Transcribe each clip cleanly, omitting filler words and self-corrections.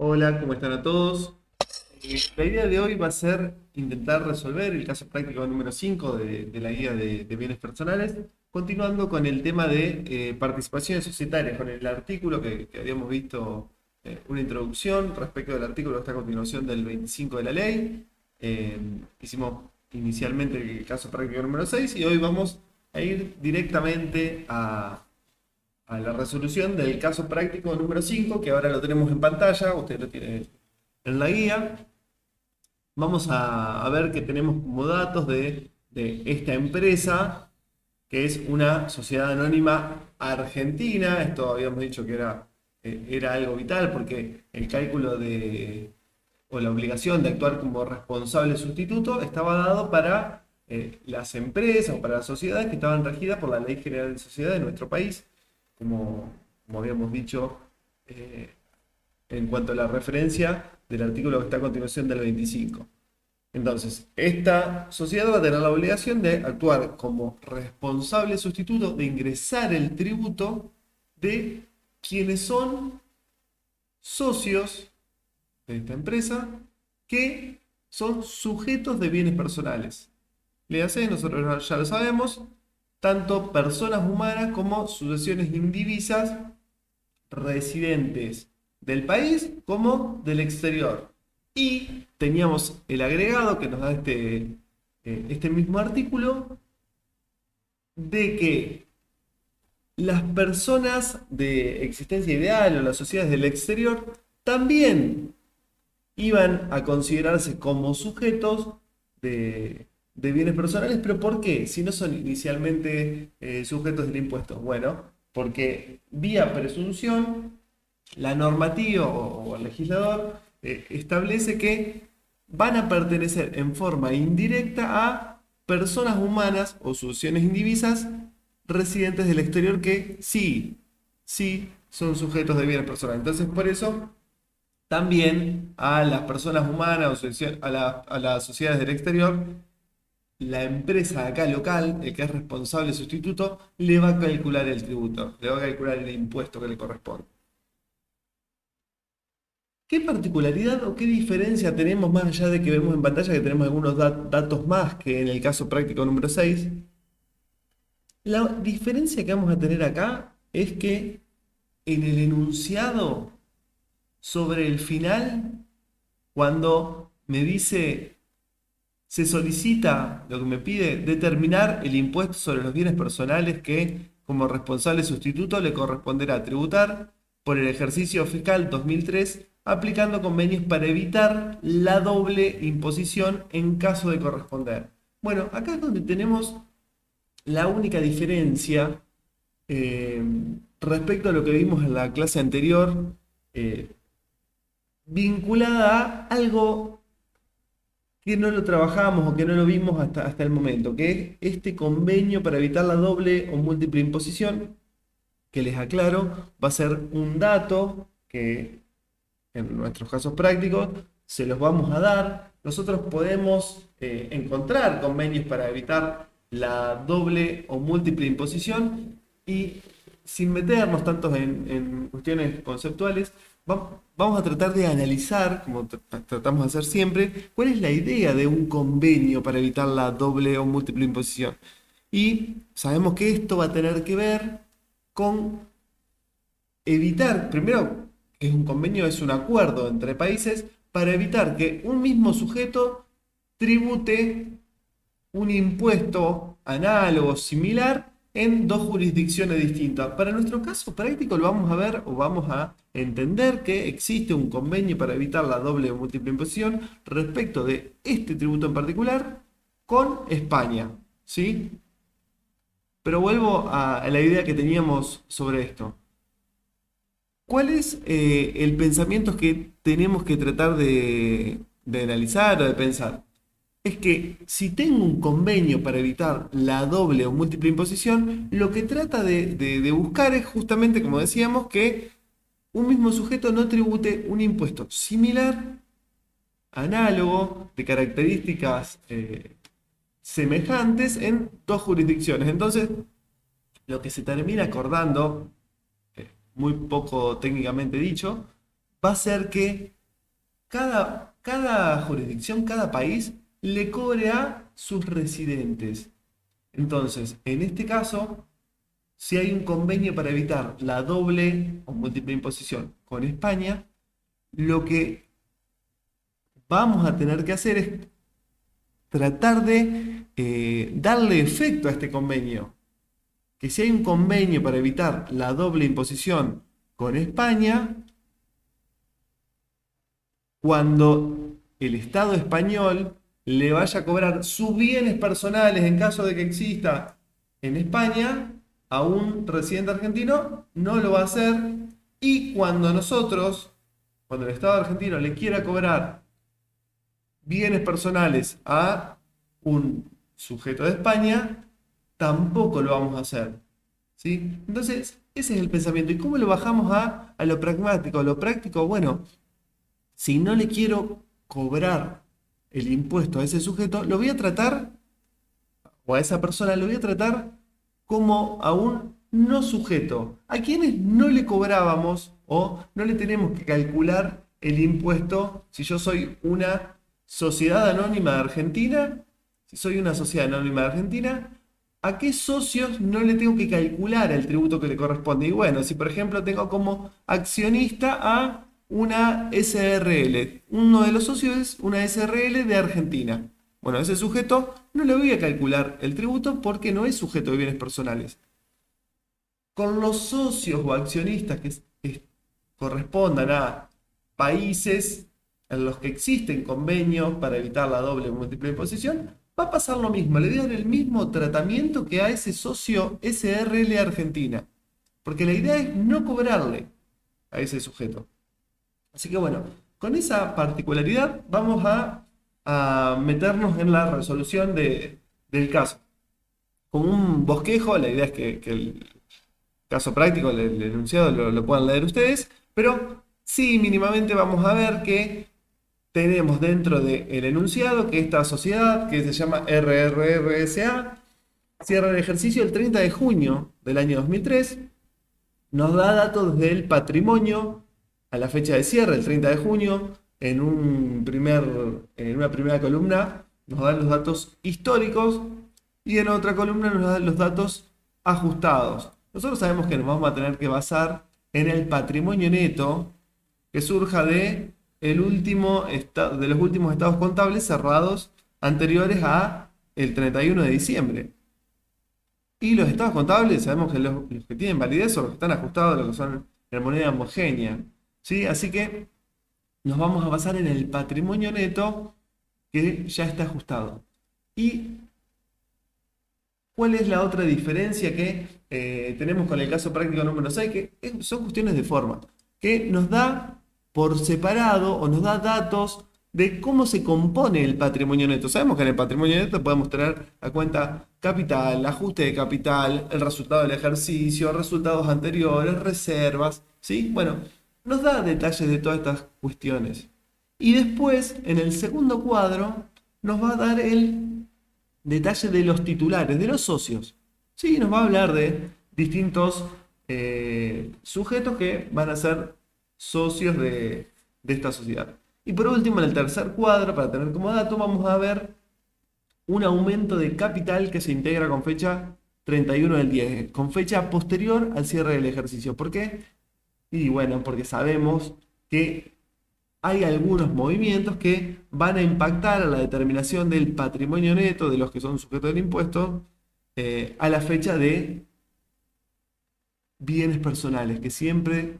Hola, ¿cómo están a todos? La idea de hoy va a ser intentar resolver el caso práctico número 5 de la guía de bienes personales, continuando con el tema de participaciones societarias, con el artículo que habíamos visto, una introducción respecto del artículo que está a continuación del 25 de la ley. Eh, Hicimos inicialmente el caso práctico número 6 y hoy vamos a ir directamente a la resolución del caso práctico número 5 que ahora lo tenemos en pantalla, usted lo tiene en la guía. Vamos a ver que tenemos como datos de esta empresa, que es una sociedad anónima argentina. Esto habíamos dicho que era algo vital porque el cálculo o la obligación de actuar como responsable sustituto estaba dado para las empresas o para las sociedades que estaban regidas por la Ley General de Sociedades de nuestro país, como habíamos dicho, eh, en cuanto a la referencia del artículo que está a continuación del 25. Entonces, esta sociedad va a tener la obligación de actuar como responsable sustituto, de ingresar el tributo de quienes son socios de esta empresa que son sujetos de bienes personales. Le hace, nosotros ya lo sabemos, tanto personas humanas como sucesiones indivisas residentes del país como del exterior. Y teníamos el agregado que nos da este mismo artículo de que las personas de existencia ideal o las sociedades del exterior también iban a considerarse como sujetos de bienes personales, pero ¿por qué? Si no son inicialmente sujetos del impuesto. Bueno, porque vía presunción, la normativa o el legislador establece que van a pertenecer en forma indirecta a personas humanas o sucesiones indivisas residentes del exterior que sí son sujetos de bienes personales. Entonces, por eso también a las personas humanas o a las sociedades del exterior, la empresa acá local, el que es responsable sustituto, le va a calcular el tributo, le va a calcular el impuesto que le corresponde. ¿Qué particularidad o qué diferencia tenemos más allá de que vemos en pantalla que tenemos algunos datos más que en el caso práctico número 6? La diferencia que vamos a tener acá es que en el enunciado sobre el final, cuando me dice se solicita, lo que me pide, determinar el impuesto sobre los bienes personales que, como responsable sustituto, le corresponderá tributar por el ejercicio fiscal 2003, aplicando convenios para evitar la doble imposición en caso de corresponder. Bueno, acá es donde tenemos la única diferencia eh, respecto a lo que vimos en la clase anterior, eh, vinculada a algo que no lo trabajamos o que no lo vimos hasta el momento, que es este convenio para evitar la doble o múltiple imposición, que les aclaro, va a ser un dato que en nuestros casos prácticos se los vamos a dar. Nosotros podemos encontrar convenios para evitar la doble o múltiple imposición y sin meternos tanto en cuestiones conceptuales, vamos a tratar de analizar, como tratamos de hacer siempre, cuál es la idea de un convenio para evitar la doble o múltiple imposición. Y sabemos que esto va a tener que ver con evitar, primero, que es un convenio, es un acuerdo entre países para evitar que un mismo sujeto tribute un impuesto análogo, similar, en dos jurisdicciones distintas. Para nuestro caso práctico lo vamos a ver o vamos a entender que existe un convenio para evitar la doble o múltiple imposición respecto de este tributo en particular con España, ¿sí? Pero vuelvo a la idea que teníamos sobre esto. ¿Cuál es el pensamiento que tenemos que tratar de analizar o de pensar? Es que si tengo un convenio para evitar la doble o múltiple imposición, lo que trata de buscar es justamente, como decíamos, que un mismo sujeto no tribute un impuesto similar, análogo, de características semejantes en dos jurisdicciones. Entonces, lo que se termina acordando, muy poco técnicamente dicho, va a ser que cada jurisdicción, cada país, le cobre a sus residentes. Entonces, en este caso, si hay un convenio para evitar la doble o múltiple imposición con España, lo que vamos a tener que hacer es tratar de darle efecto a este convenio. Que si hay un convenio para evitar la doble imposición con España, cuando el Estado español le vaya a cobrar sus bienes personales en caso de que exista en España, a un residente argentino no lo va a hacer. Y cuando el Estado argentino le quiera cobrar bienes personales a un sujeto de España, tampoco lo vamos a hacer. ¿Sí? Entonces, ese es el pensamiento. ¿Y cómo lo bajamos a lo pragmático? A lo práctico, bueno, si no le quiero cobrar el impuesto a ese sujeto, lo voy a tratar, o a esa persona, lo voy a tratar como a un no sujeto, a quienes no le cobrábamos o no le tenemos que calcular el impuesto si yo soy una sociedad anónima de Argentina, si soy una sociedad anónima de Argentina, ¿a qué socios no le tengo que calcular el tributo que le corresponde? Y bueno, si por ejemplo tengo como accionista a una SRL, uno de los socios es una SRL de Argentina. Bueno, a ese sujeto no le voy a calcular el tributo porque no es sujeto de bienes personales. Con los socios o accionistas que correspondan a países en los que existen convenios para evitar la doble o múltiple imposición, va a pasar lo mismo. Le voy a dar el mismo tratamiento que a ese socio SRL Argentina. Porque la idea es no cobrarle a ese sujeto. Así que bueno, con esa particularidad vamos a meternos en la resolución del caso. Con un bosquejo, la idea es que el caso práctico, el enunciado, lo puedan leer ustedes, pero sí mínimamente vamos a ver que tenemos dentro del enunciado que esta sociedad, que se llama RRRSA, cierra el ejercicio el 30 de junio del año 2003, nos da datos del patrimonio a la fecha de cierre, el 30 de junio, en una primera columna nos dan los datos históricos y en otra columna nos dan los datos ajustados. Nosotros sabemos que nos vamos a tener que basar en el patrimonio neto que surja de los últimos estados contables cerrados anteriores a el 31 de diciembre. Y los estados contables sabemos que los que tienen validez son los que están ajustados a lo que son en moneda homogénea. ¿Sí? Así que nos vamos a basar en el patrimonio neto que ya está ajustado. ¿Y cuál es la otra diferencia que tenemos con el caso práctico número 6? Que son cuestiones de forma, que nos da por separado o nos da datos de cómo se compone el patrimonio neto. Sabemos que en el patrimonio neto podemos tener a cuenta capital, ajuste de capital, el resultado del ejercicio, resultados anteriores, reservas, ¿sí? Bueno, nos da detalles de todas estas cuestiones. Y después, en el segundo cuadro, nos va a dar el detalle de los titulares, de los socios. Sí, nos va a hablar de distintos sujetos que van a ser socios de esta sociedad. Y por último, en el tercer cuadro, para tener como dato, vamos a ver un aumento de capital que se integra con fecha 31 del 10, con fecha posterior al cierre del ejercicio. ¿Por qué? Y bueno, porque sabemos que hay algunos movimientos que van a impactar a la determinación del patrimonio neto de los que son sujetos del impuesto a la fecha de bienes personales, que siempre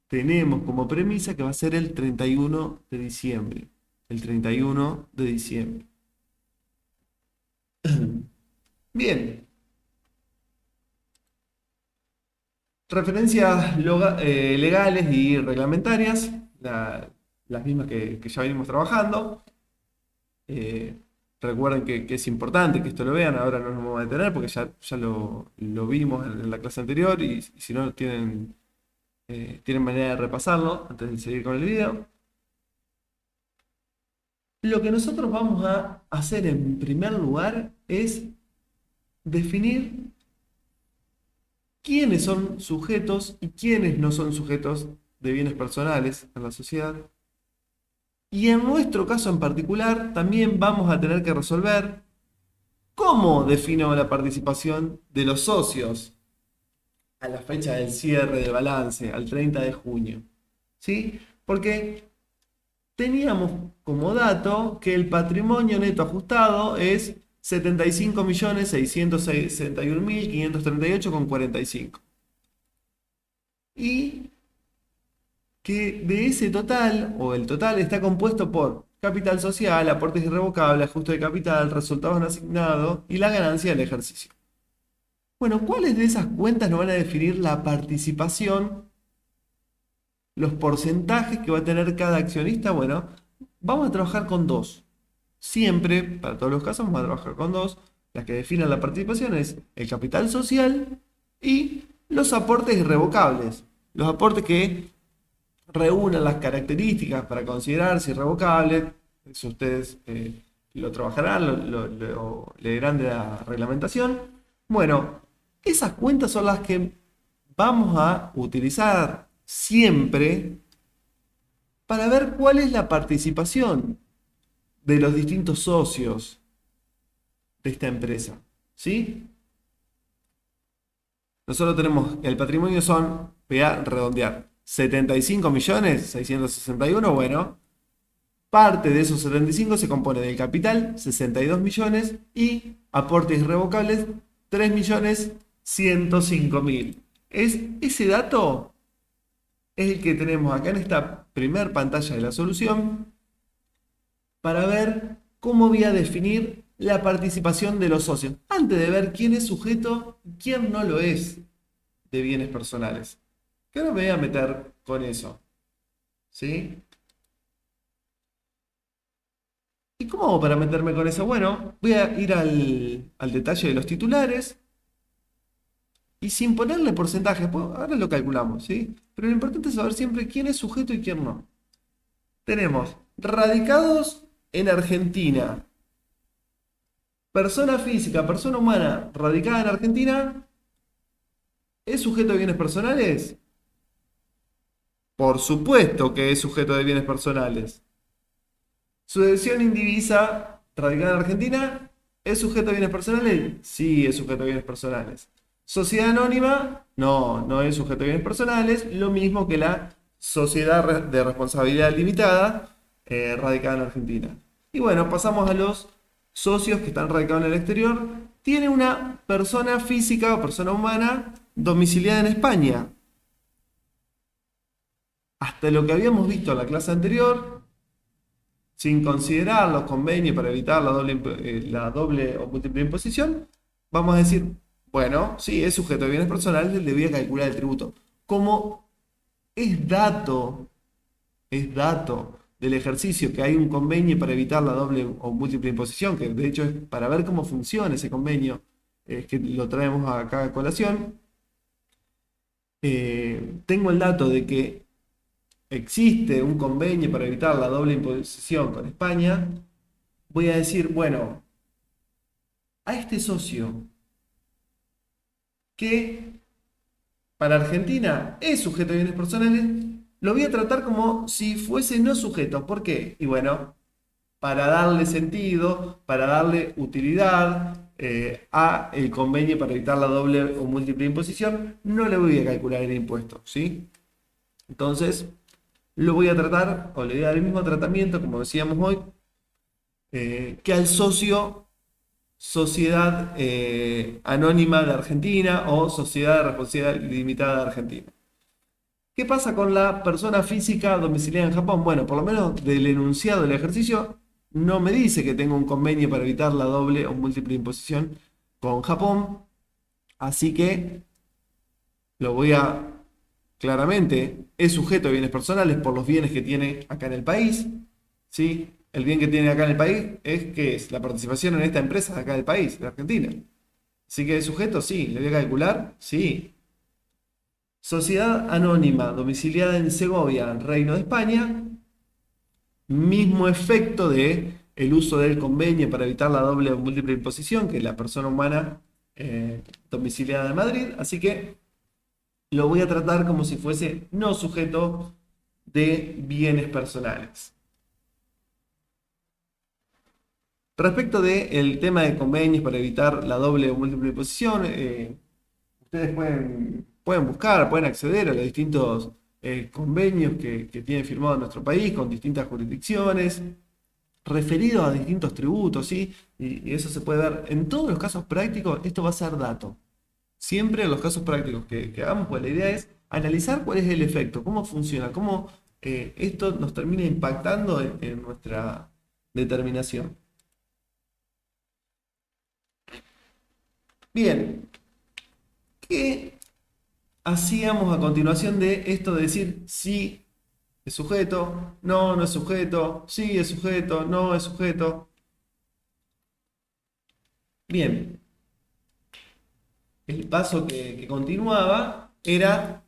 tenemos como premisa que va a ser el 31 de diciembre. El 31 de diciembre. Bien. Referencias legales y reglamentarias, las mismas que ya venimos trabajando. Recuerden que es importante que esto lo vean, ahora no nos vamos a detener porque ya lo vimos en la clase anterior y si no tienen manera de repasarlo antes de seguir con el video. Lo que nosotros vamos a hacer en primer lugar es definir quiénes son sujetos y quiénes no son sujetos de bienes personales en la sociedad. Y en nuestro caso en particular, también vamos a tener que resolver cómo defino la participación de los socios a la fecha del cierre de balance, al 30 de junio. ¿Sí? Porque teníamos como dato que el patrimonio neto ajustado es 75.661.538,45. Y que de ese total, o el total, está compuesto por capital social, aportes irrevocables, ajuste de capital, resultados no asignados y la ganancia del ejercicio. Bueno, ¿cuáles de esas cuentas nos van a definir la participación, los porcentajes que va a tener cada accionista? Bueno, vamos a trabajar con dos. Siempre, para todos los casos, vamos a trabajar con dos. Las que definen la participación es el capital social y los aportes irrevocables. Los aportes que reúnan las características para considerarse irrevocable. Eso ustedes lo trabajarán, lo leerán de la reglamentación. Bueno, esas cuentas son las que vamos a utilizar siempre para ver cuál es la participación de los distintos socios de esta empresa. ¿Sí? Nosotros tenemos, el patrimonio son, voy a redondear, 75.661.000, bueno, parte de esos 75 se compone del capital, 62 millones, y aportes irrevocables, 3.105.000. Ese dato es el que tenemos acá en esta primer pantalla de la solución para ver cómo voy a definir la participación de los socios, antes de ver quién es sujeto y quién no lo es de bienes personales. Que ahora me voy a meter con eso. ¿Sí? ¿Y cómo hago para meterme con eso? Bueno, voy a ir al detalle de los titulares y sin ponerle porcentaje, pues ahora lo calculamos, ¿sí? Pero lo importante es saber siempre quién es sujeto y quién no. Tenemos radicados en Argentina. Persona física, persona humana radicada en Argentina, ¿es sujeto de bienes personales? Por supuesto que es sujeto de bienes personales. Sucesión indivisa radicada en Argentina, ¿es sujeto de bienes personales? Sí, es sujeto de bienes personales. Sociedad anónima, no, no es sujeto de bienes personales, lo mismo que la sociedad de responsabilidad limitada radicada en Argentina. Y bueno, pasamos a los socios que están radicados en el exterior. Tiene una persona física o persona humana domiciliada en España. Hasta lo que habíamos visto en la clase anterior, sin considerar los convenios para evitar la doble o múltiple imposición, vamos a decir, bueno, sí, es sujeto de bienes personales, le voy a calcular el tributo. Como es dato del ejercicio que hay un convenio para evitar la doble o múltiple imposición, que de hecho es para ver cómo funciona ese convenio, que lo traemos acá a colación. Tengo el dato de que existe un convenio para evitar la doble imposición con España. Voy a decir, bueno, a este socio que para Argentina es sujeto de bienes personales, lo voy a tratar como si fuese no sujeto. ¿Por qué? Y bueno, para darle sentido, para darle utilidad a el convenio para evitar la doble o múltiple imposición, no le voy a calcular el impuesto, ¿sí? Entonces, lo voy a tratar, o le voy a dar el mismo tratamiento, como decíamos hoy, que al socio Sociedad Anónima de Argentina o Sociedad de Responsabilidad Limitada de Argentina. ¿Qué pasa con la persona física domiciliada en Japón? Bueno, por lo menos del enunciado del ejercicio no me dice que tengo un convenio para evitar la doble o múltiple imposición con Japón, así que lo voy a, claramente, es sujeto de bienes personales por los bienes que tiene acá en el país, ¿sí? El bien que tiene acá en el país es que es la participación en esta empresa de acá del país, de Argentina. Así que es sujeto, sí. ¿Le voy a calcular? Sí. Sociedad anónima domiciliada en Segovia, Reino de España. Mismo efecto de el uso del convenio para evitar la doble o múltiple imposición que la persona humana domiciliada en Madrid. Así que lo voy a tratar como si fuese no sujeto de bienes personales. Respecto del tema de convenios para evitar la doble o múltiple imposición, ustedes pueden buscar, pueden acceder a los distintos convenios que tiene firmado nuestro país con distintas jurisdicciones, referidos a distintos tributos, ¿sí? Y eso se puede ver en todos los casos prácticos. Esto va a ser dato. Siempre en los casos prácticos que hagamos, pues la idea es analizar cuál es el efecto, cómo funciona, cómo esto nos termina impactando en nuestra determinación. Bien, ¿qué hacíamos a continuación de esto de decir sí es sujeto, no, no es sujeto, sí es sujeto, no es sujeto? Bien, el paso que continuaba era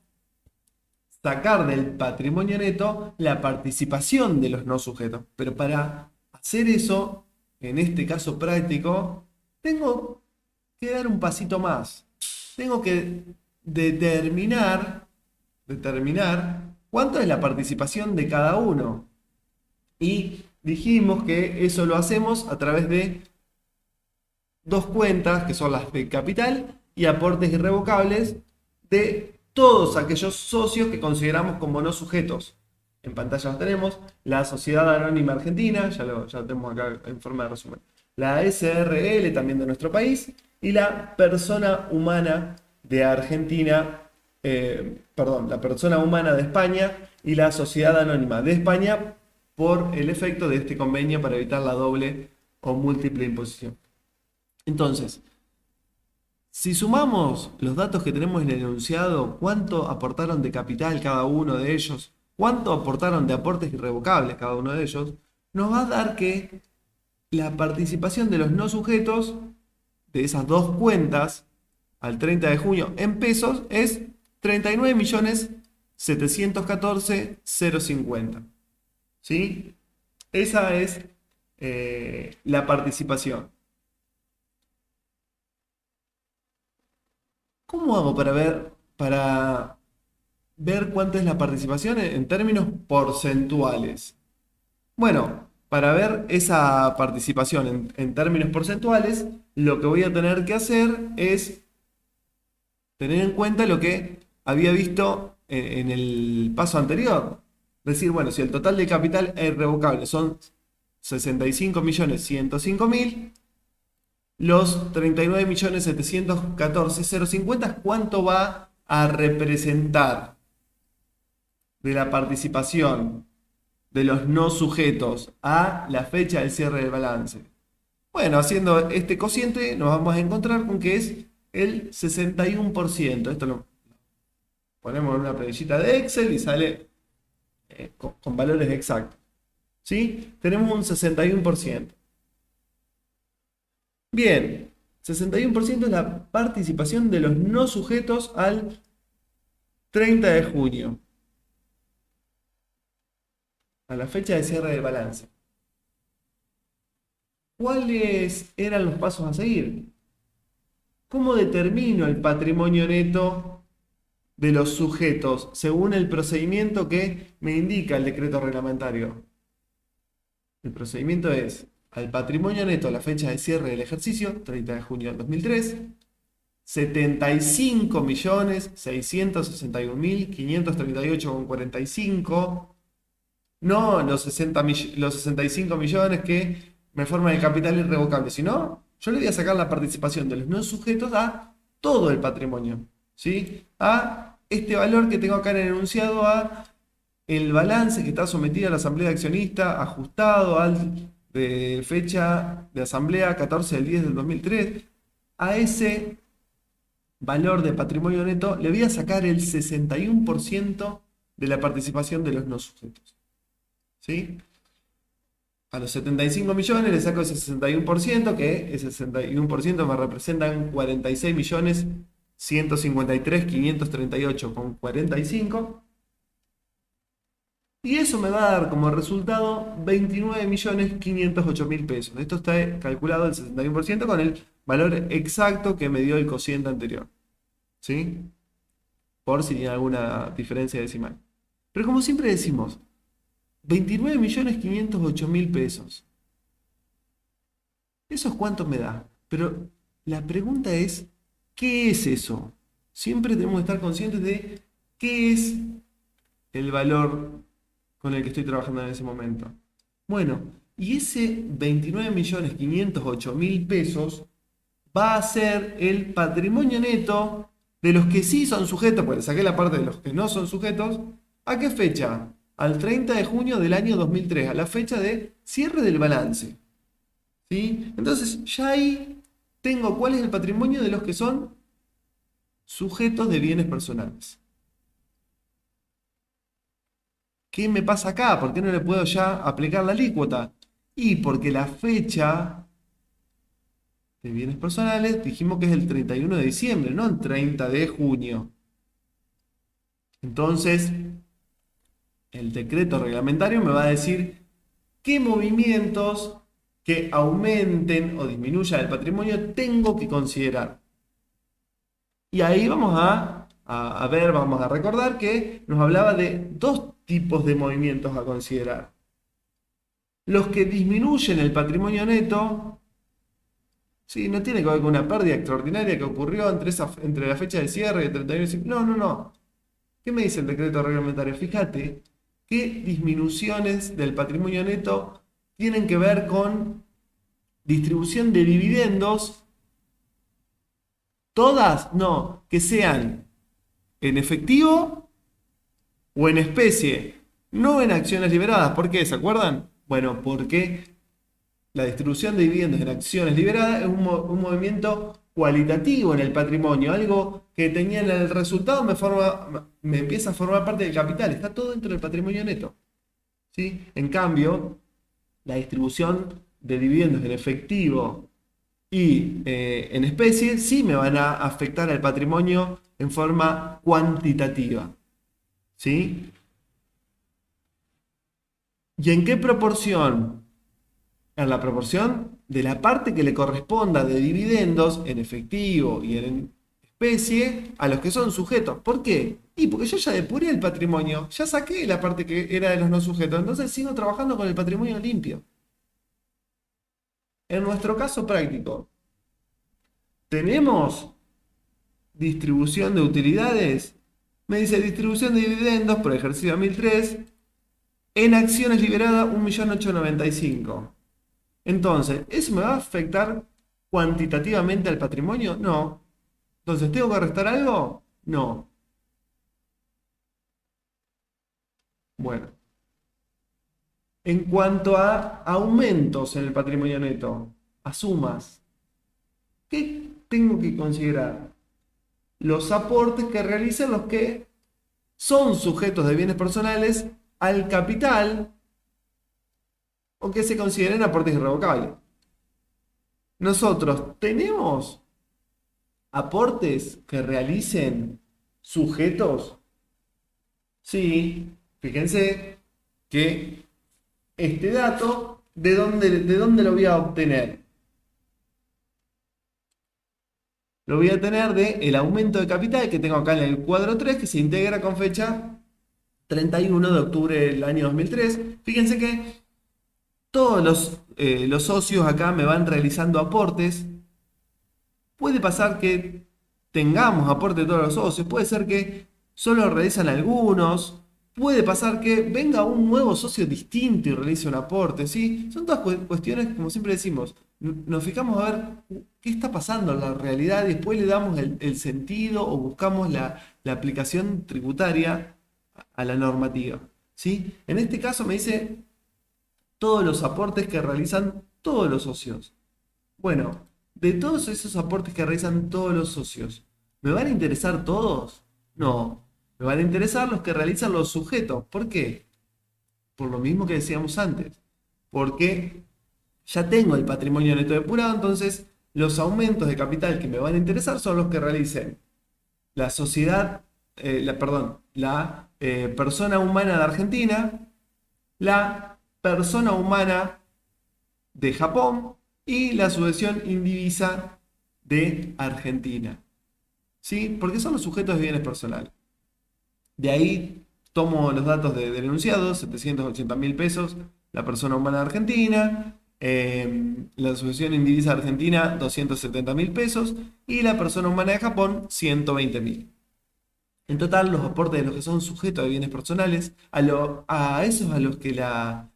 sacar del patrimonio neto la participación de los no sujetos. Pero para hacer eso, en este caso práctico, tengo que dar un pasito más. Tengo que determinar cuánto es la participación de cada uno. Y dijimos que eso lo hacemos a través de dos cuentas, que son las de capital y aportes irrevocables de todos aquellos socios que consideramos como no sujetos. En pantalla los tenemos, la Sociedad Anónima Argentina, ya lo tenemos acá en forma de resumen, la SRL también de nuestro país, y la persona humana de Argentina, perdón, la persona humana de España y la Sociedad Anónima de España por el efecto de este convenio para evitar la doble o múltiple imposición. Entonces, si sumamos los datos que tenemos en el enunciado, cuánto aportaron de capital cada uno de ellos, cuánto aportaron de aportes irrevocables cada uno de ellos, nos va a dar que la participación de los no sujetos de esas dos cuentas al 30 de junio en pesos es 39.714.050. ¿Sí? Esa es la participación. ¿Cómo hago para ver cuánto es la participación en términos porcentuales? Bueno, para ver esa participación en términos porcentuales, lo que voy a tener que hacer es tener en cuenta lo que había visto en el paso anterior. Decir, bueno, si el total de capital es irrevocable son 65.105.000, los 39.714.050, ¿cuánto va a representar de la participación de los no sujetos a la fecha del cierre del balance? Bueno, haciendo este cociente nos vamos a encontrar con que es el 61%. Esto lo ponemos en una planillita de Excel y sale con valores exactos. ¿Sí? Tenemos un 61%. Bien, 61% es la participación de los no sujetos al 30 de junio, a la fecha de cierre del balance. ¿Cuáles eran los pasos a seguir? ¿Cómo determino el patrimonio neto de los sujetos según el procedimiento que me indica el decreto reglamentario? El procedimiento es al patrimonio neto a la fecha de cierre del ejercicio, 30 de junio del 2003, 75.661.538,45, no los 65 millones que me forman el capital irrevocable, sino yo le voy a sacar la participación de los no sujetos a todo el patrimonio, ¿sí? A este valor que tengo acá en el enunciado, a el balance que está sometido a la asamblea de accionistas, ajustado al de fecha de asamblea 14 del 10 del 2003, a ese valor de patrimonio neto le voy a sacar el 61% de la participación de los no sujetos. ¿Sí? A los 75 millones le saco ese 61%, que ese 61% me representan 46.153.538,45. Y eso me va a dar como resultado 29.508.000 pesos. Esto está calculado el 61% con el valor exacto que me dio el cociente anterior. ¿Sí? por si tiene alguna diferencia decimal. Pero como siempre decimos, 29.508.000 pesos. ¿Eso es cuánto me da? Pero la pregunta es, ¿qué es eso? Siempre tenemos que estar conscientes de qué es el valor con el que estoy trabajando en ese momento. Bueno, y ese 29.508.000 pesos va a ser el patrimonio neto de los que sí son sujetos, porque le saqué la parte de los que no son sujetos. ¿A qué fecha? Al 30 de junio del año 2003, a la fecha de cierre del balance. ¿Sí? Entonces, ya ahí tengo cuál es el patrimonio de los que son sujetos de bienes personales. ¿Qué me pasa acá? ¿Por qué no le puedo ya aplicar la alícuota? Y porque la fecha de bienes personales dijimos que es el 31 de diciembre, no el 30 de junio. Entonces, el decreto reglamentario me va a decir qué movimientos que aumenten o disminuyan el patrimonio tengo que considerar. Y ahí vamos a ver, vamos a recordar que nos hablaba de dos tipos de movimientos a considerar. Los que disminuyen el patrimonio neto, sí, no tiene que ver con una pérdida extraordinaria que ocurrió entre la fecha de cierre y el 31 de diciembre. No, no, no. ¿Qué me dice el decreto reglamentario? Fíjate qué disminuciones del patrimonio neto tienen que ver con distribución de dividendos. Todas, no, que sean en efectivo o en especie, no en acciones liberadas. ¿Por qué? ¿Se acuerdan? Bueno, porque la distribución de dividendos en acciones liberadas es un movimiento cualitativo en el patrimonio, algo que tenía en el resultado me empieza a formar parte del capital, está todo dentro del patrimonio neto. ¿Sí? En cambio, la distribución de dividendos en efectivo y en especie sí me van a afectar al patrimonio en forma cuantitativa. ¿Sí? ¿Y en qué proporción? En la proporción de la parte que le corresponda de dividendos en efectivo y en especie a los que son sujetos. ¿Por qué? Y porque yo ya depuré el patrimonio, ya saqué la parte que era de los no sujetos, entonces sigo trabajando con el patrimonio limpio. En nuestro caso práctico, ¿tenemos distribución de utilidades? Me dice distribución de dividendos por ejercicio 2003 en acciones liberadas 1.895.000. Entonces, ¿eso me va a afectar cuantitativamente al patrimonio? No. Entonces, ¿tengo que restar algo? No. Bueno, en cuanto a aumentos en el patrimonio neto, a sumas, ¿qué tengo que considerar? Los aportes que realicen los que son sujetos de bienes personales al capital o que se consideren aportes irrevocables. Nosotros tenemos aportes que realicen sujetos. Sí, fíjense que este dato, ¿de dónde lo voy a obtener? Lo voy a tener del aumento de capital que tengo acá en el cuadro 3, que se integra con fecha 31 de octubre del año 2003. Fíjense que todos los socios acá me van realizando aportes. Puede pasar que tengamos aporte de todos los socios, puede ser que solo realizan algunos, puede pasar que venga un nuevo socio distinto y realice un aporte, ¿sí? Son todas cuestiones, como siempre decimos, nos fijamos a ver qué está pasando en la realidad y después le damos el sentido o buscamos la aplicación tributaria a la normativa, ¿sí? En este caso me dice todos los aportes que realizan todos los socios. Bueno, de todos esos aportes que realizan todos los socios, ¿me van a interesar todos? No, me van a interesar los que realizan los sujetos. ¿Por qué? Por lo mismo que decíamos antes. Porque ya tengo el patrimonio neto depurado, entonces los aumentos de capital que me van a interesar son los que realicen la sociedad, la persona humana de Argentina, la persona humana de Japón y la sucesión indivisa de Argentina. ¿Sí? Porque son los sujetos de bienes personales. De ahí tomo los datos del enunciado, 780.000 pesos, la persona humana argentina, la Asociación Indivisa Argentina, 270.000 pesos, y la persona humana de Japón, 120.000. En total, los aportes de los que son sujetos de bienes personales, a esos a los que la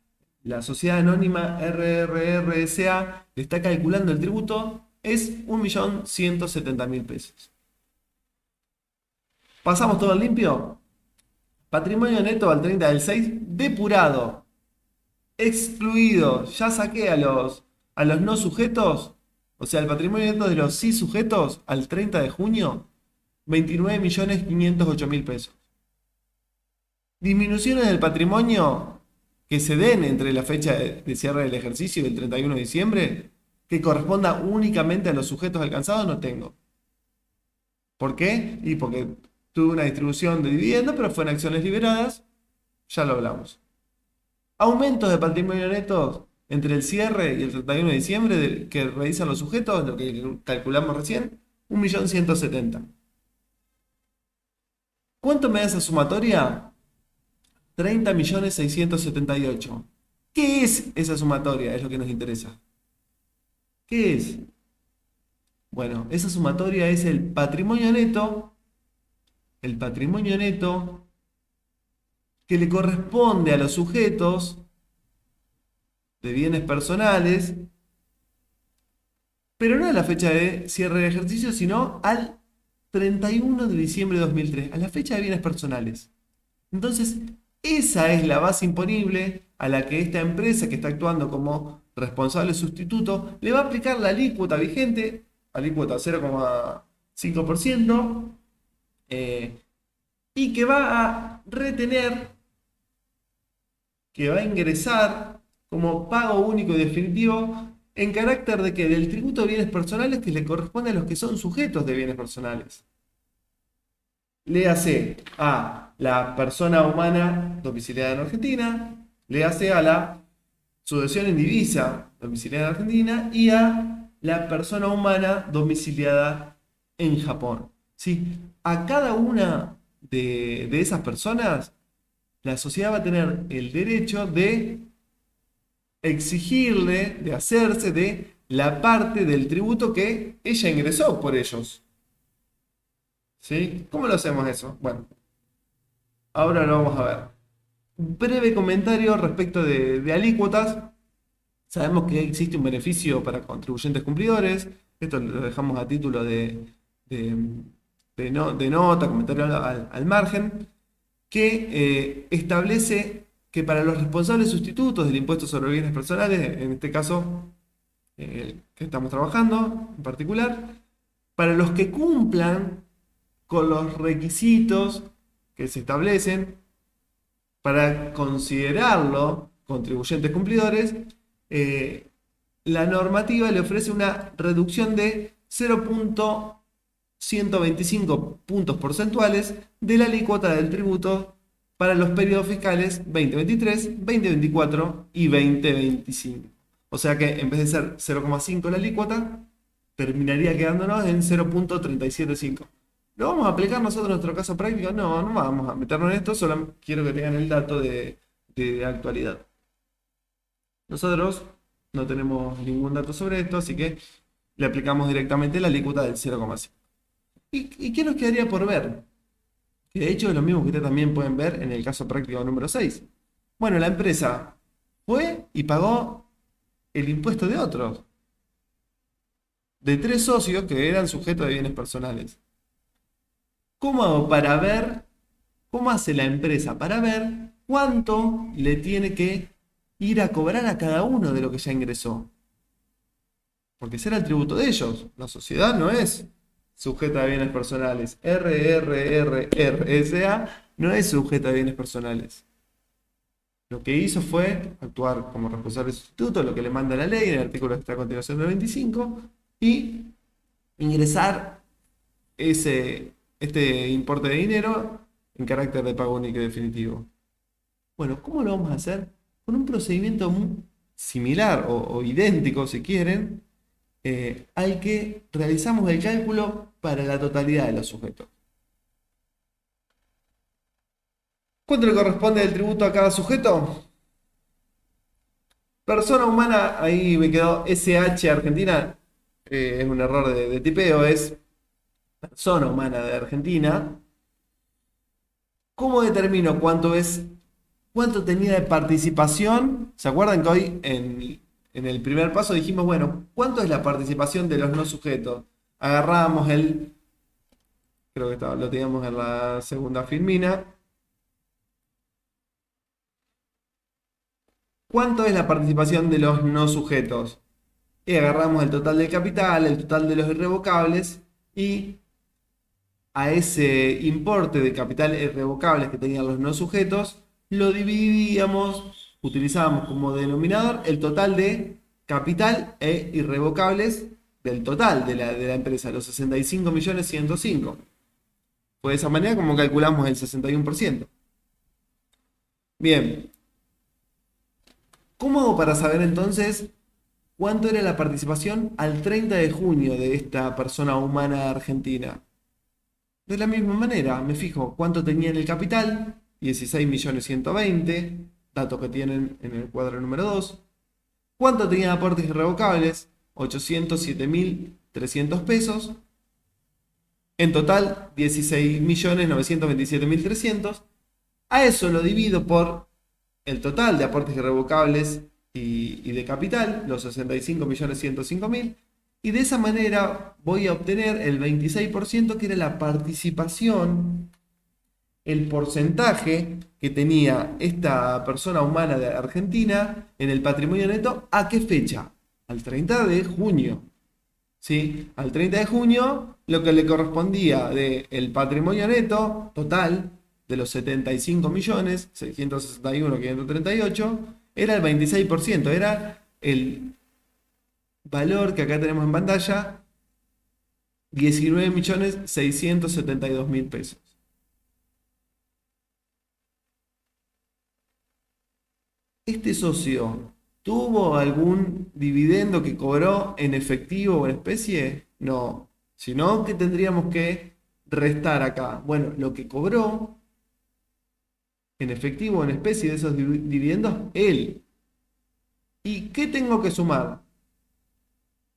sociedad anónima RRRSA le está calculando el tributo, es 1.170.000 pesos. ¿Pasamos todo en limpio? Patrimonio neto al 30 del 6, depurado, excluido. Ya saqué a los no sujetos, o sea, el patrimonio neto de los sí sujetos al 30 de junio, 29.508.000 pesos. Disminuciones del patrimonio que se den entre la fecha de cierre del ejercicio y el 31 de diciembre, que corresponda únicamente a los sujetos alcanzados, no tengo. ¿Por qué? Y porque tuve una distribución de dividendos, pero fue en acciones liberadas, ya lo hablamos. Aumentos de patrimonio neto entre el cierre y el 31 de diciembre que realizan los sujetos, lo que calculamos recién, 1.170.000. ¿Cuánto me da esa sumatoria? 30.678.000. ¿Qué es esa sumatoria? Es lo que nos interesa. ¿Qué es? Bueno, esa sumatoria es el patrimonio neto que le corresponde a los sujetos de bienes personales, pero no a la fecha de cierre de ejercicio, sino al 31 de diciembre de 2003, a la fecha de bienes personales. Entonces, esa es la base imponible a la que esta empresa que está actuando como responsable sustituto le va a aplicar la alícuota vigente, alícuota 0,5%, y que va a retener, que va a ingresar como pago único y definitivo en carácter de que del tributo de bienes personales que le corresponde a los que son sujetos de bienes personales. Léase a la persona humana domiciliada en Argentina, léase a la sucesión indivisa domiciliada en Argentina y a la persona humana domiciliada en Japón. ¿Sí? A cada una de esas personas, la sociedad va a tener el derecho de exigirle, de hacerse de la parte del tributo que ella ingresó por ellos. ¿Sí? ¿Cómo lo hacemos eso? Bueno, ahora lo vamos a ver. Un breve comentario respecto de alícuotas. Sabemos que existe un beneficio para contribuyentes cumplidores. Esto lo dejamos a título de- de nota, comentario al margen, que establece que para los responsables sustitutos del impuesto sobre bienes personales, en este caso que estamos trabajando en particular, para los que cumplan con los requisitos que se establecen para considerarlo contribuyentes cumplidores, eh, la normativa le ofrece una reducción de 0.125 puntos porcentuales de la alícuota del tributo para los periodos fiscales 2023, 2024 y 2025. O sea que en vez de ser 0,5 la alícuota, terminaría quedándonos en 0.375. ¿Lo vamos a aplicar nosotros en nuestro caso práctico? No, no vamos a meternos en esto, solo quiero que tengan el dato de actualidad. Nosotros no tenemos ningún dato sobre esto, así que le aplicamos directamente la alícuota del 0,5. ¿Y qué nos quedaría por ver? Que de hecho es lo mismo que ustedes también pueden ver en el caso práctico número 6. Bueno, la empresa fue y pagó el impuesto de otros, de 3 socios que eran sujetos de bienes personales. ¿Cómo hago para ver, cómo hace la empresa para ver cuánto le tiene que ir a cobrar a cada uno de lo que ya ingresó? Porque ese era el tributo de ellos. La sociedad no es sujeta de bienes personales. RRRRSA no es sujeta de bienes personales. Lo que hizo fue actuar como responsable sustituto, lo que le manda la ley, en el artículo que está a continuación del 25, y ingresar este importe de dinero en carácter de pago único y definitivo. Bueno, ¿cómo lo vamos a hacer? Con un procedimiento similar o idéntico, si quieren, al que realizamos el cálculo para la totalidad de los sujetos. ¿Cuánto le corresponde el tributo a cada sujeto? Persona humana, ahí me quedó SH Argentina. Es un error de tipeo, es persona humana de Argentina. ¿Cómo determino cuánto tenía de participación? ¿Se acuerdan que hoy en el primer paso dijimos, bueno, ¿cuánto es la participación de los no sujetos? Agarramos creo que lo teníamos en la segunda filmina. ¿Cuánto es la participación de los no sujetos? Y agarramos el total del capital, el total de los irrevocables y a ese importe de capital irrevocables que tenían los no sujetos, lo dividíamos, utilizábamos como denominador el total de capital e irrevocables del total de la empresa, los 65.105.000. Fue de esa manera como calculamos el 61%. Bien, ¿cómo hago para saber entonces cuánto era la participación al 30 de junio de esta persona humana argentina? De la misma manera, me fijo cuánto tenía en el capital, 16.120.000, dato que tienen en el cuadro número 2. Cuánto tenía de aportes irrevocables, 807.300 pesos. En total, 16.927.300. A eso lo divido por el total de aportes irrevocables y de capital, los 65.105.000. Y de esa manera voy a obtener el 26% que era la participación, el porcentaje que tenía esta persona humana de Argentina en el patrimonio neto. ¿A qué fecha? Al 30 de junio. ¿Sí? Al 30 de junio, lo que le correspondía del patrimonio neto total de los 75.661.538 era el 26%, era el valor que acá tenemos en pantalla, 19.672.000 pesos. ¿Este socio tuvo algún dividendo que cobró en efectivo o en especie? No. Sino que tendríamos que restar acá. Bueno, lo que cobró en efectivo o en especie de esos dividendos, él. ¿Y qué tengo que sumar?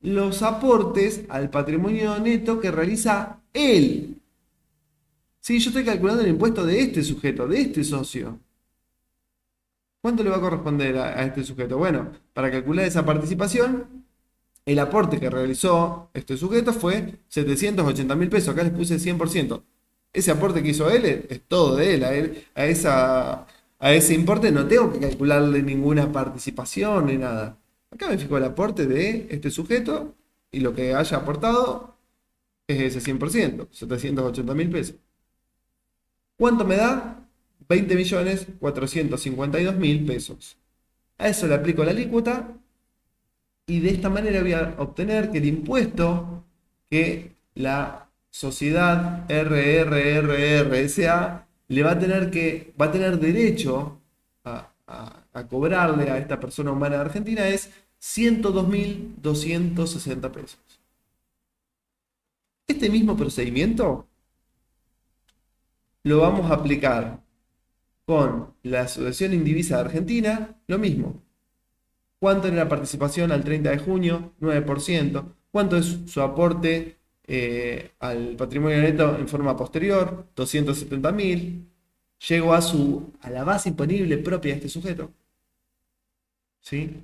Los aportes al patrimonio neto que realiza él. Sí, yo estoy calculando el impuesto de este sujeto, de este socio. ¿Cuánto le va a corresponder a este sujeto? Bueno, para calcular esa participación, el aporte que realizó este sujeto fue 780.000 pesos. Acá les puse 100%. Ese aporte que hizo él es todo de él. A ese importe no tengo que calcularle ninguna participación ni nada. Acá me fijo el aporte de este sujeto y lo que haya aportado es ese 100%, 780.000 pesos. ¿Cuánto me da? 20.452.000 pesos. A eso le aplico la alícuota y de esta manera voy a obtener que el impuesto que la sociedad RRRRSA va a tener derecho a cobrarle a esta persona humana de Argentina es 102.260 pesos. Este mismo procedimiento lo vamos a aplicar con la Asociación Indivisa de Argentina, lo mismo. ¿Cuánto era la participación al 30 de junio? 9%. ¿Cuánto es su aporte al patrimonio neto en forma posterior? 270.000. Llego a la base imponible propia de este sujeto. ¿Sí?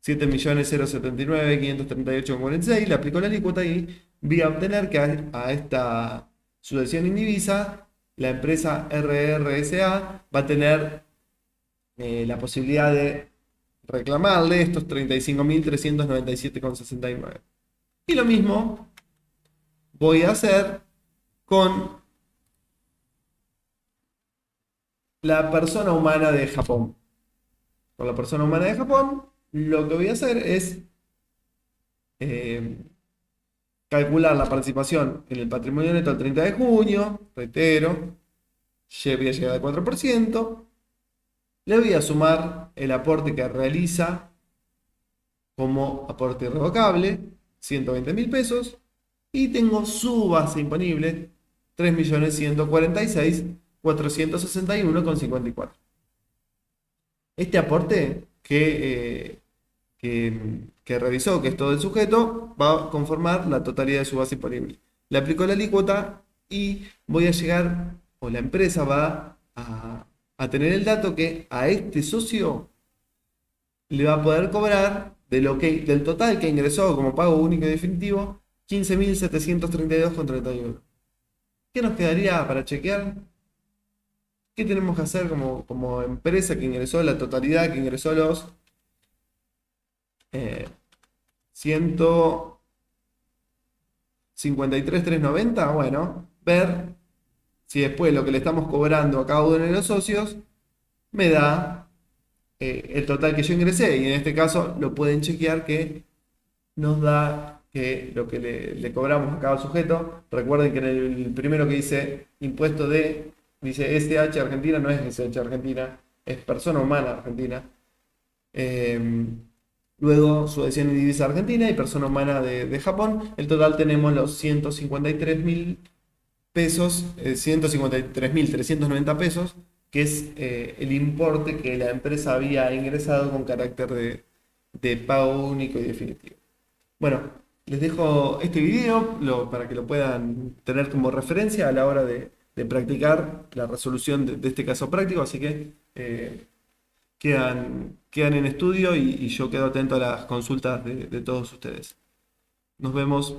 7.079.538,46. Le aplico la alícuota y voy a obtener que a esta sucesión indivisa, la empresa RRSA va a tener la posibilidad de reclamarle estos 35.397,69. Y lo mismo voy a hacer con la persona humana de Japón. Con la persona humana de Japón, lo que voy a hacer es calcular la participación en el patrimonio neto al 30 de junio, reitero, voy a llegar al 4%, le voy a sumar el aporte que realiza como aporte irrevocable, 120.000 pesos, y tengo su base imponible, 3.146.000 461,54. Este aporte que revisó, que es todo el sujeto, va a conformar la totalidad de su base imponible. Le aplicó la alícuota y voy a llegar, o la empresa va a tener el dato que a este socio le va a poder cobrar del total que ingresó como pago único y definitivo, 15.732,31. ¿Qué nos quedaría para chequear? ¿Qué tenemos que hacer como empresa que ingresó la totalidad, que ingresó los 153.390? Bueno, ver si después lo que le estamos cobrando a cada uno de los socios me da el total que yo ingresé. Y en este caso lo pueden chequear que nos da que lo que le cobramos a cada sujeto. Recuerden que en el primero que dice impuesto dice SH Argentina, no es SH Argentina, es persona humana argentina. Luego sucesión y divisa argentina y persona humana de Japón. El total tenemos los 153.000 pesos, 153.390 pesos, que es el importe que la empresa había ingresado con carácter de pago único y definitivo. Bueno, les dejo este video para que lo puedan tener como referencia a la hora de practicar la resolución de este caso práctico, así que quedan en estudio y yo quedo atento a las consultas de todos ustedes. Nos vemos.